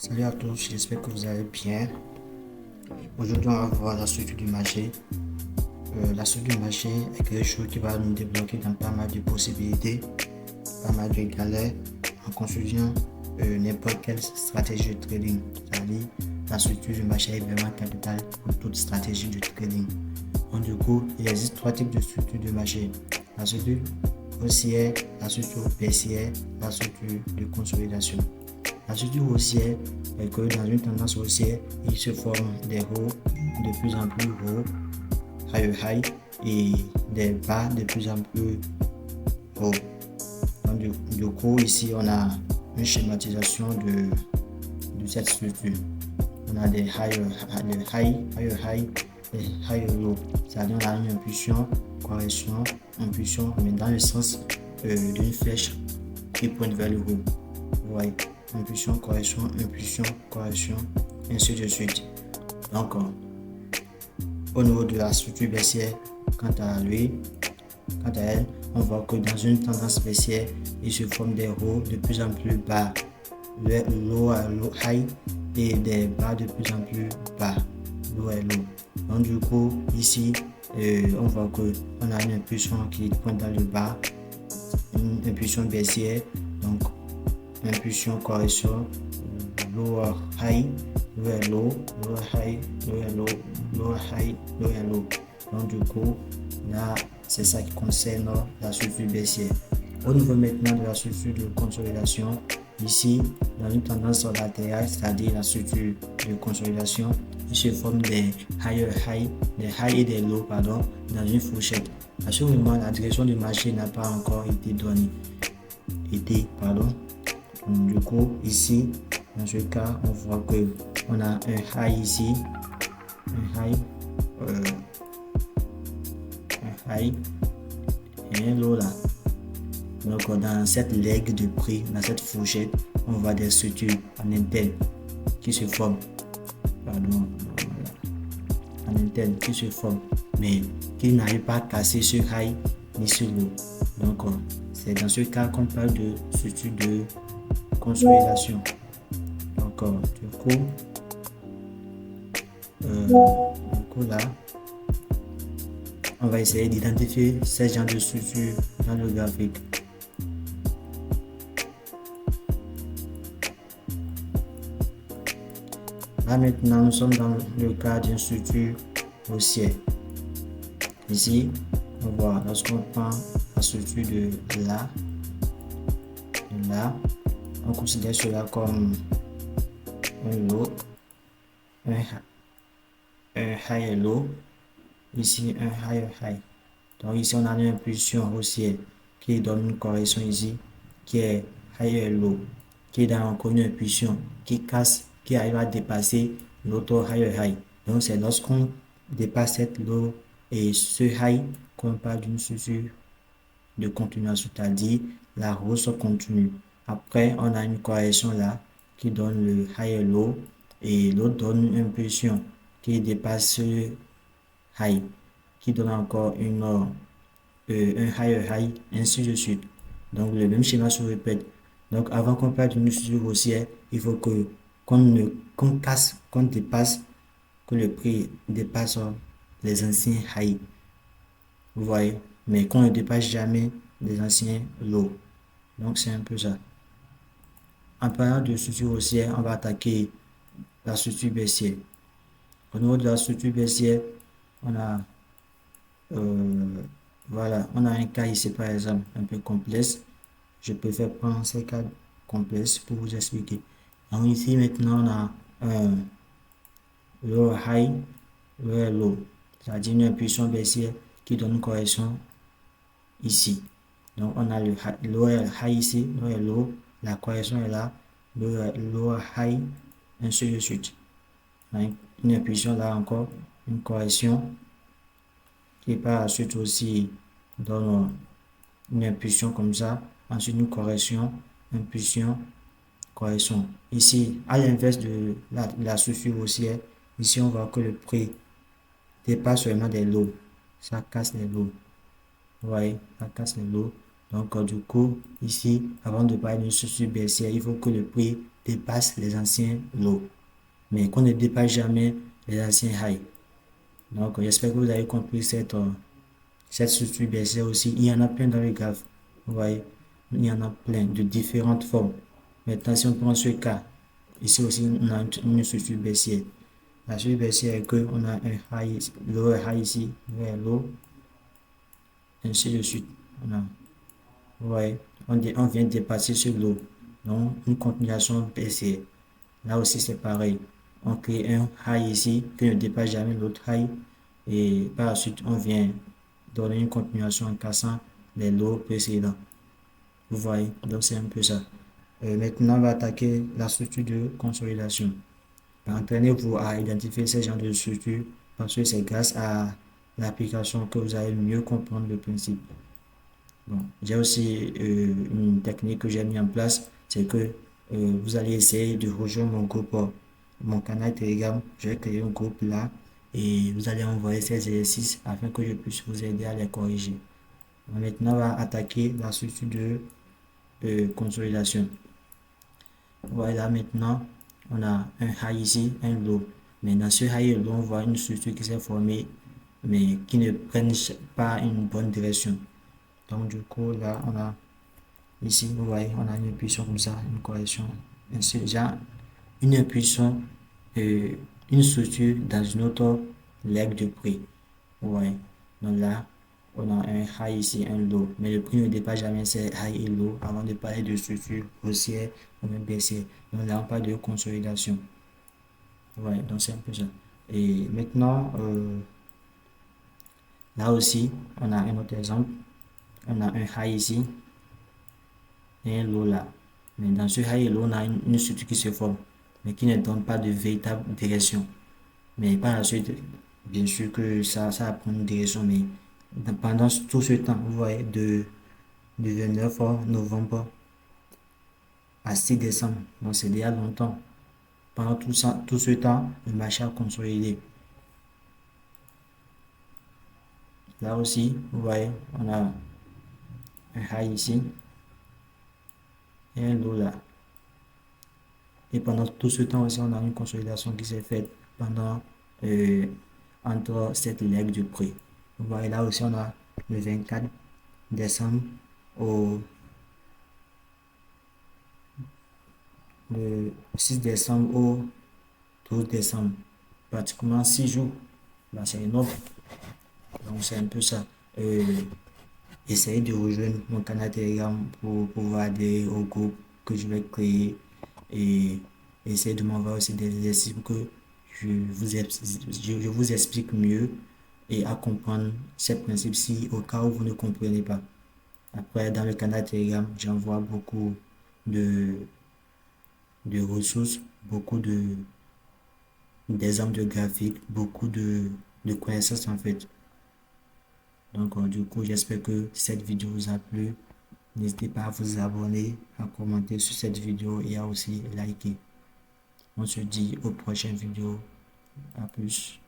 Salut à tous, j'espère que vous allez bien. Aujourd'hui, on va voir la structure du marché. La structure du marché est quelque chose qui va nous débloquer dans pas mal de possibilités, pas mal de galères en construisant n'importe quelle stratégie de trading. C'est-à-dire, la structure du marché est vraiment capitale pour toute stratégie de trading. Donc, du coup, il existe trois types de structures de marché. La structure haussière, la structure baissière, la structure de consolidation. La structure haussière est que dans une tendance haussière, il se forme des hauts de plus en plus hauts, high, et des bas de plus en plus hauts. Donc, du coup, ici, on a une schématisation de cette structure. On a des high, des high low. C'est-à-dire, on a une impulsion, correction, impulsion, mais dans le sens d'une flèche qui pointe vers le haut. Vous voyez, impulsion, correction, ainsi de suite. Donc, au niveau de la structure baissière, quant à elle, on voit que dans une tendance baissière, il se forme des hauts de plus en plus bas, low à low high, et des bas de plus en plus bas, low à low. Donc, du coup, ici, on voit que on a une impulsion qui pointe dans le bas, une impulsion baissière, donc impulsion correction, lower high, lower low, lower high, lower low, lower high, lower low. Donc du coup, là, c'est ça qui concerne la structure baissière. Au niveau maintenant de la structure de consolidation, ici, dans une tendance latérale, c'est-à-dire la structure de consolidation, il se forme des higher high, des high et des low, pardon, dans une fourchette. À ce moment, la direction du marché n'a pas encore été donnée. Du coup, ici, dans ce cas, on voit que on a un high ici, un high, euh, un high et un low là. Donc, dans cette leg de prix, dans cette fourchette, on voit des structures en interne qui se forment. Pardon, en interne qui se forment, mais qui n'arrivent pas à casser ce high ni ce low. Donc, c'est dans ce cas qu'on parle de structure de consolidation. Donc, là, on va essayer d'identifier ces genres de structures dans le graphique. Là maintenant, nous sommes dans le cas d'une structure haussière. Ici, on voit lorsqu'on prend la structure de là, on considère cela comme un low, un high low, ici un higher high. Donc ici on a une impulsion haussière qui donne une correction ici qui est higher low, qui donne encore une impulsion qui casse, qui arrive à dépasser l'autre higher high. Donc c'est lorsqu'on dépasse cette low et ce high qu'on parle d'une structure de continuation, c'est-à-dire la hausse continue. Après on a une correction là qui donne le higher low et l'autre donne une impulsion qui dépasse ce high, qui donne encore un higher high, ainsi de suite. Donc le même schéma se répète. Donc avant qu'on parte d'une structure haussière, il faut que qu'on casse, qu'on dépasse, que le prix dépasse les anciens high. Vous voyez, mais qu'on ne dépasse jamais les anciens low. Donc c'est un peu ça. En parlant de structure haussière, on va attaquer la structure baissière. Au niveau de la structure baissière, on a voilà, on a un cas ici par exemple un peu complexe. Je préfère prendre ces cas complexes pour vous expliquer. Donc ici maintenant on a un lower high, lower low, c'est-à-dire une impulsion baissière qui donne une correction ici. Donc on a le lower high ici, lower low, la correction est là, lower high, ainsi de suite. Une impulsion là encore, une correction qui par la suite aussi donne une impulsion comme ça, ensuite une correction, impulsion, correction. Ici, à l'inverse de la structure haussière, ici on voit que le prix dépasse seulement des lots, ça casse les lots. Vous voyez, ça casse les lots. Donc du coup, ici, avant de parler d'une structure baissière, il faut que le prix dépasse les anciens low, mais qu'on ne dépasse jamais les anciens high. Donc, j'espère que vous avez compris cette structure baissière aussi. Il y en a plein dans le graphe. Vous voyez, il y en a plein de différentes formes. Maintenant, si on prend ce cas, ici aussi, on a une structure baissière. La structure baissière est que on a un high, lower high ici, lower low, ainsi de suite. Vous voyez, on vient de dépasser ce low. Donc, une continuation baissière. Là aussi, c'est pareil. On crée un high ici qui ne dépasse jamais l'autre high. Et par la suite, on vient donner une continuation en cassant les lows précédents. Vous voyez, donc c'est un peu ça. Maintenant, on va attaquer la structure de consolidation. Entraînez-vous à identifier ces genres de structures parce que c'est grâce à l'application que vous allez mieux comprendre le principe. Bon, j'ai aussi une technique que j'ai mis en place, c'est que vous allez essayer de rejoindre mon groupe, mon canal Telegram. Je vais créer un groupe là et vous allez envoyer ces exercices afin que je puisse vous aider à les corriger. Maintenant, on va attaquer la structure de consolidation. Voilà, maintenant, on a un high ici, un low. Mais dans ce high et low, on voit une structure qui s'est formée, mais qui ne prenne pas une bonne direction. Donc, du coup, là, on a ici, vous voyez, on a une impulsion comme ça, une correction. Ainsi, déjà, une impulsion, une structure dans une autre leg de prix. Vous voyez. Donc là, on a un high ici, un low. Mais le prix ne dépasse jamais ces high et low avant de parler de structure haussière ou même baissière. Donc là, on parle de consolidation. Ouais, donc c'est un peu ça. Et maintenant, là aussi, on a un autre exemple. On a un high ici et un low là. Mais dans ce high et low, on a une structure qui se forme, mais qui ne donne pas de véritable direction. Mais par la suite, bien sûr que ça va prendre une direction, mais pendant tout ce temps, vous voyez, du 29 novembre à 6 décembre, donc c'est déjà longtemps. Pendant tout ce temps, le marché a consolidé. Là aussi, vous voyez, on a un high ici et un low là. Et pendant tout ce temps aussi, on a une consolidation qui s'est faite pendant entre cette leg de prix. Vous voyez là aussi, on a le 24 décembre au le 6 décembre au 12 décembre. Pratiquement 6 jours. Là, c'est énorme. Donc, c'est un peu ça. Essayez de rejoindre mon canal Telegram pour pouvoir adhérer au groupe que je vais créer et essayez de m'envoyer aussi des exercices pour que je vous explique mieux et à comprendre ces principes si au cas où vous ne comprenez pas. Après, dans le canal Telegram, j'envoie beaucoup de, de ressources, beaucoup d'exemples de graphiques, beaucoup de connaissances en fait. Donc, du coup, j'espère que cette vidéo vous a plu. N'hésitez pas à vous abonner, à commenter sur cette vidéo et à aussi liker. On se dit aux prochaines vidéos. À plus.